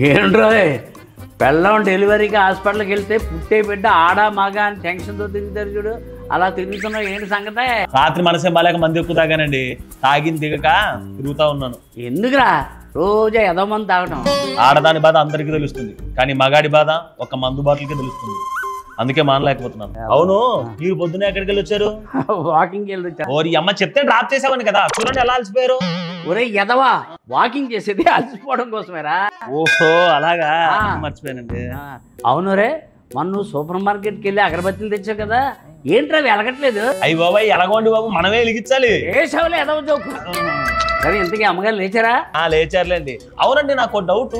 ఏంట్రో పెళ్ళం డెలివరీకి హాస్పిటల్కి వెళ్తే పుట్టే బిడ్డ ఆడ మగ అని టెన్షన్తో తిరుగుతారు చూడు, అలా తిరుగుతున్నావు. ఏంటి సంగతే? రాత్రి మనసే బాలేక మంది ఎక్కువ తాగానండి. తాగిన దిగక తిరుగుతా ఉన్నాను. ఎందుకురా రోజు ఎదో మంది తాగటం? ఆడదాని బాధ అందరికీ తెలుస్తుంది, కానీ మగాడి బాధ ఒక మందు బాటిల్కి తెలుస్తుంది. అందుకే మానలేకపోతున్నాను. అవును, మీరు పొద్దున ఎక్కడికి వెళ్ళి వచ్చారు? వాకింగ్ వెళ్ళి వచ్చారు. ఓరి అమ్మ చెప్తే డ్రాప్ చేసావని కదా, చూడండి ఎలా అలసిపోయారు. ఒరే ఎదవా, వాకింగ్ చేసేది అలసిపోవడం కోసమేరా. ఓహో అలాగా, మర్చిపోయానండి. అవును రే, మొన్న నువ్వు సూపర్ మార్కెట్కి వెళ్ళి అగరబత్తీలు తెచ్చావు కదా, ఏంట్రా వెలగట్లేదు? అయ్యి బాబాయ్ ఎలాగోండి బాబు, మనమే వెలిగించాలి. వేసావులే ఎదవ జోకు. సరే ఇంతకీ అమ్మగారు లేచారా? లేచారులేండి. అవునండి, నాకు డౌట్.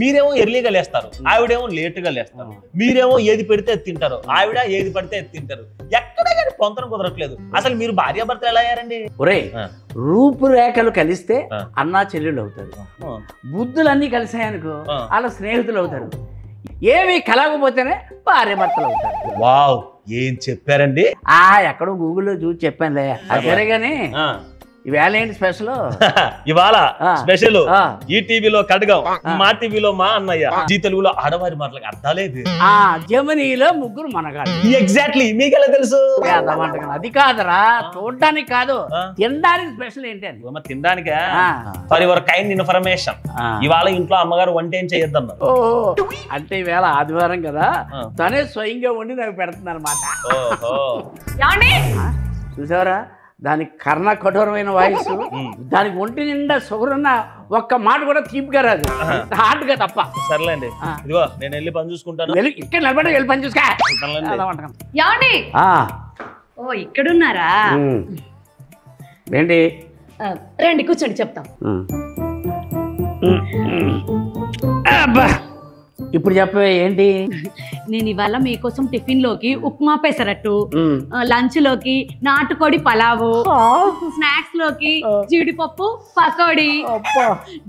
మీరేమో ఎర్లీగా లేస్తారు, ఆవిడేమో లేటుగా లేస్తారు. మీరేమో ఏది పెడితే అది తింటారు, ఆవిడ ఏది పడితే అది తింటారు. ఎక్కడ కానీ పొంతన కుదరట్లేదు. అసలు మీరు భార్యాభర్తలు ఎలా అయ్యారండి? ఒరే, రూపురేఖలు కలిస్తే అన్నా చెల్లెళ్ళు అవుతారు, బుద్ధులన్నీ కలిసాయనుకో అలా స్నేహితులు అవుతారు, ఏమి కలగపోతేనే భార్యాభర్తలు అవుతారు. వావ్, ఏం చెప్పారండి? ఎక్కడో గూగుల్లో చూసి చెప్పానులే. సరే గానీ ఈవేళ ఏంటి స్పెషల్? ఇవాళ స్పెషల్ ఈ టీవీలో కడగం, మా టీవీలో మా అన్నయ్య, జీ తెలుగులో ఆడవారి మాటలకు అర్థాలేదు, జమినీలో ముగ్గురు మనగాడు. ఎగ్జాక్ట్లీ, మీకెలా తెలుసు? అది కాదరా, చూడడానికి కాదు, తినడానికి స్పెషల్ ఏంటి అని. తినడానికే? ఫర్ యువర్ కైండ్ ఇన్ఫర్మేషన్, ఇవాళ ఇంట్లో అమ్మగారు వంట ఏం చేయొద్దన్నారు. అంటే ఈవేళ ఆదివారం కదా, తనే స్వయంగా వండి నాకు పెడుతుంది అనమాట. చూసావరా, దానికి కర్ణ కఠోరమైన వాయిస్, దానికి ఒంటి నిండా షుగర్ ఉన్న ఒక్క మాట కూడా తీపిగా రాదు, హార్డ్గా తప్ప. సర్లేండి, ఇదిగో నేను వెళ్ళి పని చూసుకుంటాను. ఇక్కడ నిలబడి వెళ్ళి పని చూసుకో. ఇక్కడున్నారా? ఏంటి? రండి కూర్చోండి, చెప్తాం. ఇప్పుడు చెప్పవే ఏంటి? నేను ఇవాళ మీకోసం టిఫిన్ లోకి ఉప్మా పెసరట్టు, లంచ్ లోకి నాటుకోడి పలావు, స్నాక్స్ లోకి జీడిపప్పు పకోడీ,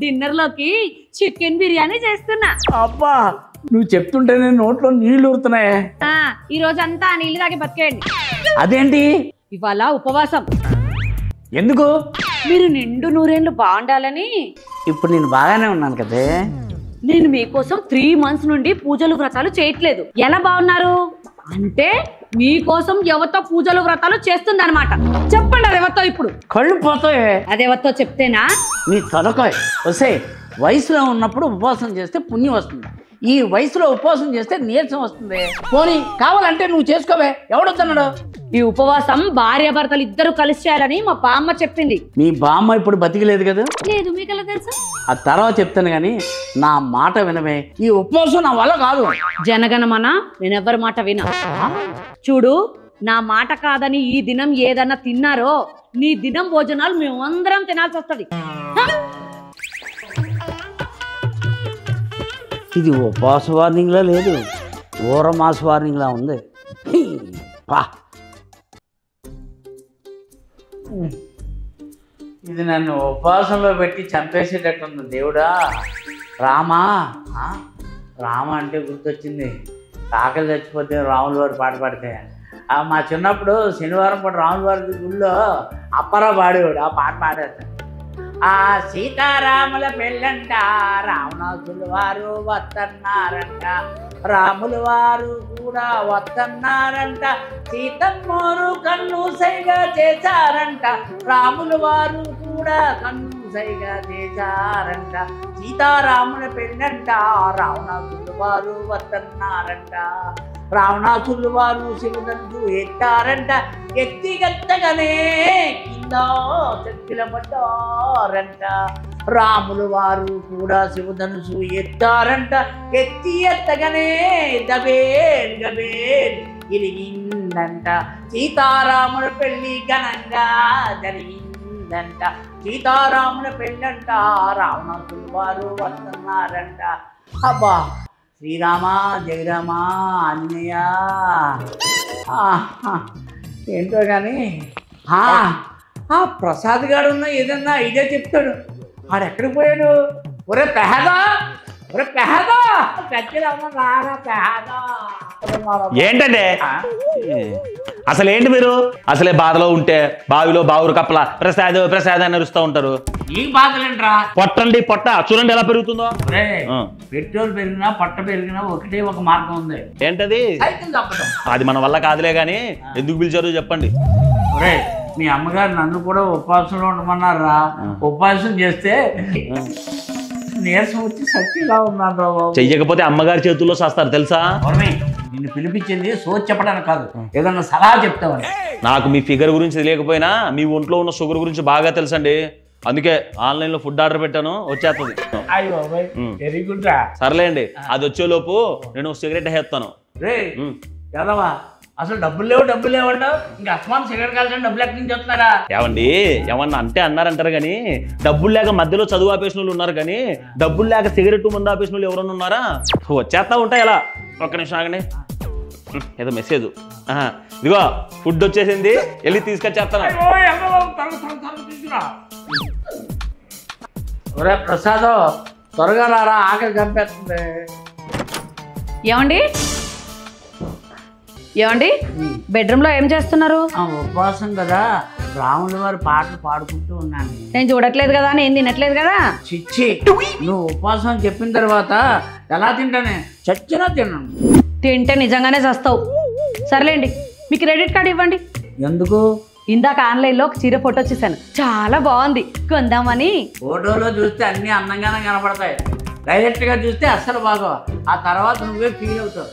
డిన్నర్ లోకి చికెన్ బిర్యానీ చేస్తున్నా. అబ్బా, నువ్వు చెప్తుంటేనే నోట్లో నీళ్లు ఊరుతున్నాయి. ఈ రోజు అంతా నీళ్ళు తాగి బతికేయండి. అదేంటి? ఇవాళ ఉపవాసం. ఎందుకు? మీరు నిండు నూరేళ్ళు బాగుండాలని. ఇప్పుడు నేను బాగానే ఉన్నాను కదే. నేను మీకోసం 3 months నుండి పూజలు వ్రతాలు చేయట్లేదు. ఎలా బాగున్నారు అంటే మీకోసం ఎవరితో పూజలు వ్రతాలు చేస్తుంది అనమాట. చెప్పండి అది ఎవరితో? ఇప్పుడు కళ్ళు పోతాయి. అది ఎవరితో చెప్తేనా? నీ తలకాయ వస్తే వయసులో ఉన్నప్పుడు ఉపవాసం చేస్తే పుణ్యం వస్తుంది, ఈ వయసులో ఉపవాసం చేస్తే నీరసం వస్తుంది. పోనీ కావాలంటే నువ్వు చేసుకోవే, ఎవడొద్దన్నాడు? ఈ ఉపవాసం భార్యాభర్తలు ఇద్దరు కలిసి చేయాలని మా బామ్మ చెప్పింది. మీ బామ్మ ఇప్పుడు బతికిలేదు కదా? లేదు, మీకు ఎలా తెలుసు? ఆ తర్వాత చెప్తాను కానీ నా మాట వినవే. ఈ ఉపవాసం నా వల్ల కాదు. జనగణమన నేనెవ్వరి మాట వినా. చూడు, నా మాట కాదని ఈ దినం ఏదన్నా తిన్నారో నీ దినం భోజనాలు మేమందరం తినాల్సి వస్తుంది. ఇది ఉపవాస వార్నింగ్లా లేదు, ఊరమాస వార్నింగ్లా ఉంది. పా, ఇది నన్ను ఉపవాసంలో పెట్టి చంపేసేటట్టుంది. దేవుడా రామా, రామ అంటే గుర్తొచ్చింది. ఆకలి చచ్చిపోతే రాముల వారు పాట పాడితే, మా చిన్నప్పుడు శనివారం పాటు రాముల వారి గుళ్ళో అప్పరా పాడేవాడు, ఆ పాట పాడేస్తాడు. సీతారాముల పెళ్ళంట, రావణాసుల వారు వద్దన్నారంట, రాముల వారు కూడా వద్దన్నారంట, సీతమ్మోరు కన్ను సైగా చేశారంట, రాముల వారు కూడా కన్ను సైగా చేశారంట, సీతారాముల పెళ్ళంట, రావణాసుల వారు వద్దన్నారంట, రావణాసులు వారు శివదండు ఎత్తారంట, ఎత్తిగత్తగానే కింద చెక్కిల పడ్డారంట, రాములు వారు కూడా శివధనుసు ఎత్తారంట, ఎత్తగానే దబేల్ గబేల్ ఇరిగిందంట, సీతారాముల పెళ్లి ఘనంగా జరిగిందంట, సీతారాముల పెళ్ళంట, రావణాసులు వారు వస్తున్నారంట. అబ్బా, శ్రీరామా జయరామా ఆంజనేయ. ఏంటో కానీ ప్రసాద్ గారు ఉన్న ఏదన్నా ఇదే చెప్తాడు. వాడు ఎక్కడికి పోయాడు? ఒరే పెహదా, ఒరే పెహదా, పెద్దలమ్మ రారా పెహదా, ఏంటండి అసలు ఏంటి మీరు అసలే బాధలో ఉంటే బావిలో బావురు కప్పల ప్రసాద్ ప్రసాద్ అని అరుస్తూ ఉంటారు. ఈ బాధలేంట్రా? పొట్టండి పొట్ట చూడండి ఎలా పెరుగుతుందో. పెట్రోల్ పెరిగినా పొట్ట పెరిగినా ఒకటే ఒక మార్గం ఉంది. ఏంటది? సైకిల్ తప్పడం. అది మన వల్ల కాదులే గాని ఎందుకు పిలిచారో చెప్పండి. మీ అమ్మగారు నన్ను కూడా ఉపవాసంలో ఉండమన్నారా? ఉపవాసం చేస్తే నీరసం వచ్చి సచ్చిలా ఉన్నాను రా బాబు. చెయ్యకపోతే అమ్మగారి చేతుల్లో చేస్తారు తెలుసా? నిన్ను పిలిపించింది సోచ్ చెప్పడానికి కాదు, ఏదన్నా సలహా చెప్తామని. నాకు మీ ఫిగర్ గురించి తెలియకపోయినా మీ ఒంట్లో ఉన్న షుగర్ గురించి బాగా తెలుసండి. అందుకే ఆన్లైన్ లో ఫుడ్ ఆర్డర్ పెట్టాను, వచ్చేస్తుంది. వెరీ గుడ్ రా. సర్లేండి, అది వచ్చేలోపు నేను సిగరెట్ వేస్తాను. రే కదవా, అసలు డబ్బులు లేవు అంటావు, ఇంకా అస్మాన్ సిగరెట్ కాల్సిన డబ్బులు ఎక్కడి నుంచి వస్తున్నారా? ఏమండి ఏమన్నా అంటే అన్నారంటారు కానీ డబ్బులు లేక మధ్యలో చదువు ఆపేసిన వాళ్ళు ఉన్నారు, కానీ డబ్బులు లేక సిగరెట్ మందు ఆపేసిన వాళ్ళు ఎవరన్నా ఉన్నారా? వచ్చేస్తా ఉంటాయి ఎలా. ఒక్క నిమిషం ఆగండి, ఏదో మెసేజ్. ఇదిగో ఫుడ్ వచ్చేసింది, వెళ్ళి తీసుకొచ్చేస్తాను. ఒరే ప్రసాద్, త్వరగా రారా, ఆకలి చంపేస్తుంది. ఏమండి ఏమండి బెడ్రూమ్ లో ఏం చేస్తున్నారు? ఉపవాసం కదా, రాముల వారి పాటలు పాడుకుంటూ ఉన్నాను. నేను చూడట్లేదు కదా, నేను తినట్లేదు కదా. చిచ్చి, నువ్వు ఉపవాసం చెప్పిన తర్వాత ఎలా తింటానే? చచ్చినా తిన్నాను. తింటే నిజంగానే చస్తావు. సర్లేండి, మీ క్రెడిట్ కార్డు ఇవ్వండి. ఎందుకు? ఇందాక ఆన్లైన్లో ఒక చీర ఫోటో చూసాను, చాలా బాగుంది, కొందామని. ఫోటోలో చూస్తే అన్ని అందంగానే కనపడతాయి, డైరెక్ట్ గా చూస్తే అస్సలు బాగా. ఆ తర్వాత నువ్వే ఫీల్ అవుతావు.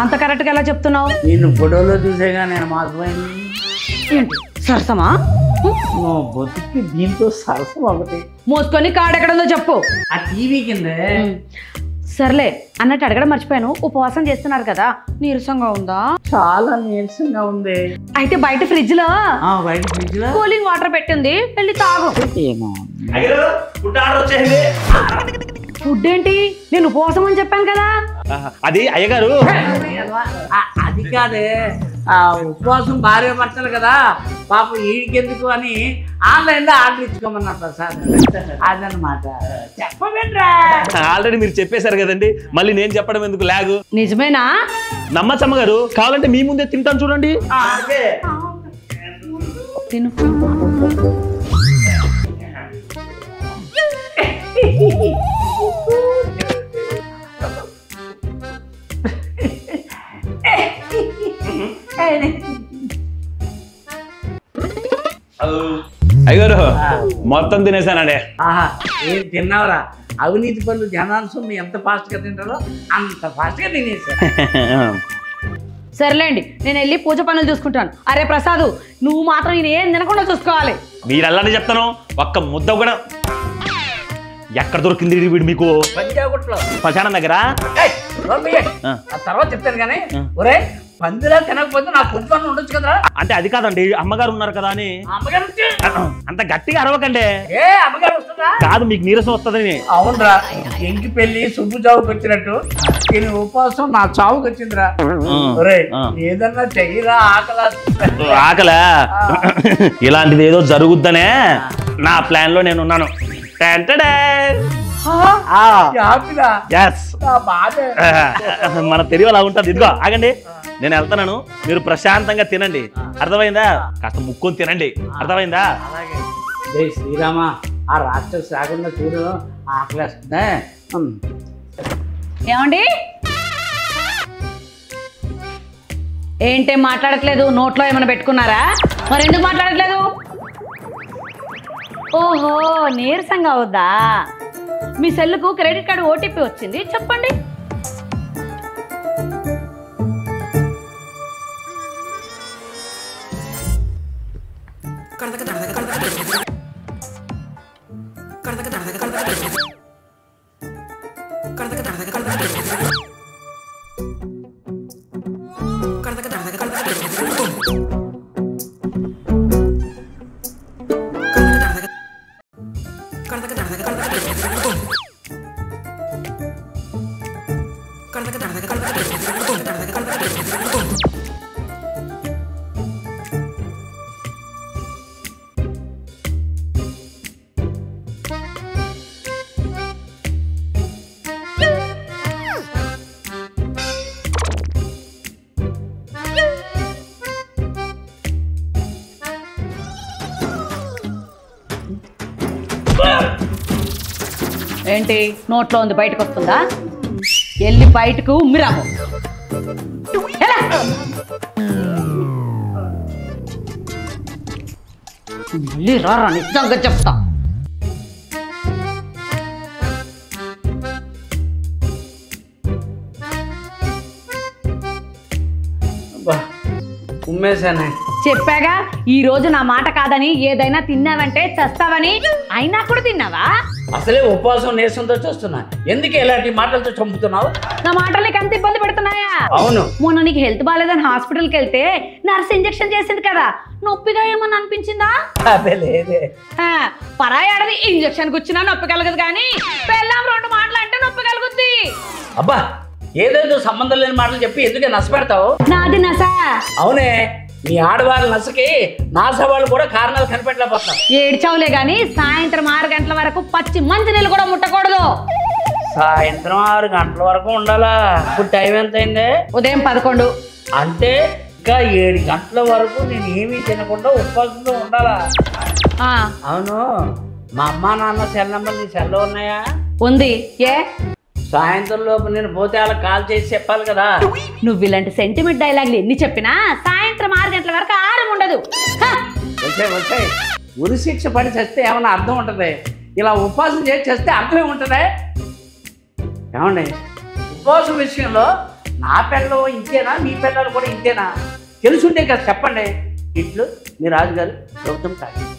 అంత కరెక్ట్ గా ఎలా చెప్తున్నావు? నేను ఫోటోలో చూసేగా నేను మాసిపోయింది. ఏంటి సరసమా? నువ్వు బతుక్కి దీంతో సరసం ఒకటి. మోసుకొని కార్డు ఎక్కడుందో చెప్పు. ఆ టీవీ కిందే. సర్లే, అన్నట్టు అడగడం మర్చిపోయాను, ఉపవాసం చేస్తున్నారు కదా, నీరసంగా ఉందా? చాలా నీరసంగా ఉంది. అయితే బయట ఫ్రిడ్జ్ లో లో కూలింగ్ వాటర్ పెట్టింది, వెళ్ళి తాగు. ఫుడ్ ఏంటి? నేను ఉపవాసం అని చెప్పాను కదా. అది అయ్యగారు, అది కాదే, ఉపవాసం భార్య భర్తలు కదా పాపం, వీడికెందుకు అని ఆన్లైన్ లో ఆర్డర్ ఇచ్చుకోమన్నా ప్రసాద్. అదనమాట. చెప్పవేంట్రా? ఆల్రెడీ మీరు చెప్పేశారు కదండి, మళ్ళీ నేను చెప్పడం ఎందుకు లాగు? నిజమేనా? నమ్మచ్చమ్మ గారు, కావాలంటే మీ ముందే తింటాను చూడండి. తిను. అయ్యగారు మొత్తం తినేసానండి. ఏం తిన్నావురా? అవినీతి పనులు జనాంశం ఎంత ఫాస్ట్ గా తింటారో అంత ఫాస్ట్ గా తినేసా. సర్లేండి, నేను వెళ్ళి పూజ పనులు చూసుకుంటాను. అరే ప్రసాద్, నువ్వు మాత్రం నేను ఏం తినకుండా చూసుకోవాలి. మీరు అలానే చెప్తాను, ఒక్క ముద్ద కూడా. ఎక్కడ దొరికింది వీడు మీకు? పంజాగుట్లో శ్మశానం దగ్గర. ఆ తర్వాత చెప్తాను కానీ, ఒరే పందిలా తినకపోతే నా పొద్దు పనులు ఉండొచ్చు కదా. అంటే అది కాదండి, అమ్మగారు ఉన్నారు కదా అని. అమ్మగారు అంత గట్టిగా అరవకండి. ఏ అమ్మగారు వస్తుందా? కాదు, మీకు నీరసం వస్తుందని. అవునరా, ఎంకి పెళ్లి సుబ్బు చావుకి వచ్చినట్టు నేను ఉపవాసం నా చావుకి వచ్చిందిరా. ఒరే ఏదన్నా చెయ్యరా, ఆకలా. ఇలాంటిది ఏదో జరుగుద్దనే నా ప్లాన్ లో నేను ఉన్నాను. మన తెలివి అలా ఉంటుంది. ఇదిగో ఆగండి, నేను వెళ్తాను, మీరు ప్రశాంతంగా తినండి, అర్థమైందా? కాస్త ముక్కొని తినండి, అర్థమైందా? జై శ్రీరామ. ఆ రాక్షసు రాకుండా చూడు, ఆకలేస్తుందా? ఏమండి ఏంటేం మాట్లాడట్లేదు? నోట్లో ఏమైనా పెట్టుకున్నారా? మరి ఎందుకు మాట్లాడట్లేదు? ఓహో, నీరసంగా అవుద్దా? మీ సెల్లుకు క్రెడిట్ కార్డు ఓటీపీ వచ్చింది, చెప్పండి. ఏంటి నోట్లో ఉంది బయటకు వస్తుందా? వెళ్ళి బయటకు ఉమ్మిరాము. ఎలా? మళ్ళీ రారా నిజంగా చెప్తా. ఉమ్మేశానే. చెప్పాగా ఈ రోజు నా మాట కాదని, ఏదైనా తిన్నావంటే చస్తావని. అయినా కూడా తిన్నావా? అసలే ఉపవాసం నీరసంతో చూస్తున్నా, ఎందుకు ఇలాంటి మాటలతో చంపుతున్నావు? నా మాటలు నీకు అంత ఇబ్బంది పెడుతున్నాయా? అవును. మొన్న నీకు హెల్త్ బాగాలేదని హాస్పిటల్కి వెళ్తే నర్స్ ఇంజెక్షన్ చేసింది కదా, నొప్పిగా ఏమని అనిపించిందా? అదే లేదే. పరాయి ఆడది ఇంజెక్షన్ కూర్చున్నా నొప్పి కలగదు, కానీ పెళ్ళాం 2 మాటలు అంటే నొప్పి కలుగుద్ది. అబ్బా, ఏదేదో సంబంధం లేని మాటలు చెప్పి ఎందుకే నష్టపెడతావు? నాది నస. అవునే, మీ ఆడవాళ్ళ నసకి నాసవాళ్ళు కూడా కారణాలు కనిపెట్టలేకపోతున్నారు. ఏడ్చవులే గాని సాయంత్రం 6 గంటల వరకు పచ్చి మంచినీళ్ళు కూడా ముట్టకూడదు. సాయంత్రం 6 గంటల వరకు ఉండాలా? ఇప్పుడు టైం ఎంత అయింది? ఉదయం 11. అంటే ఇంకా 7 గంటల వరకు నేను ఏమీ తినకుండా ఉపవాసంతో ఉండాలా? అవును, మా అమ్మా నాన్న సెల్ నెంబర్ నీ సెల్లో ఉన్నాయా? ఉంది. ఏ సాయంత్రం లోపు నేను పోతే వాళ్ళకి కాల్ చేసి చెప్పాలి కదా. నువ్వు ఇలాంటి సెంటిమెంట్ డైలాగులు ఎన్ని చెప్పినా సాయంత్రం 6 గంటల వరకు ఆరం ఉండదు. వచ్చాయి ఉరి శిక్ష పడి చేస్తే ఏమన్నా అర్థం ఉంటుంది? ఇలా ఉపవాసం చేసి చేస్తే అర్థమే ఉంటుంది. ఏమండి, ఉపవాసం విషయంలో నా పిల్లలు ఇంతేనా, మీ పిల్లలు కూడా ఇంతేనా? తెలుసుంటే కదా చెప్పండి. ఇట్లు మీ రాజుగారు ప్రభుత్వం కాదు.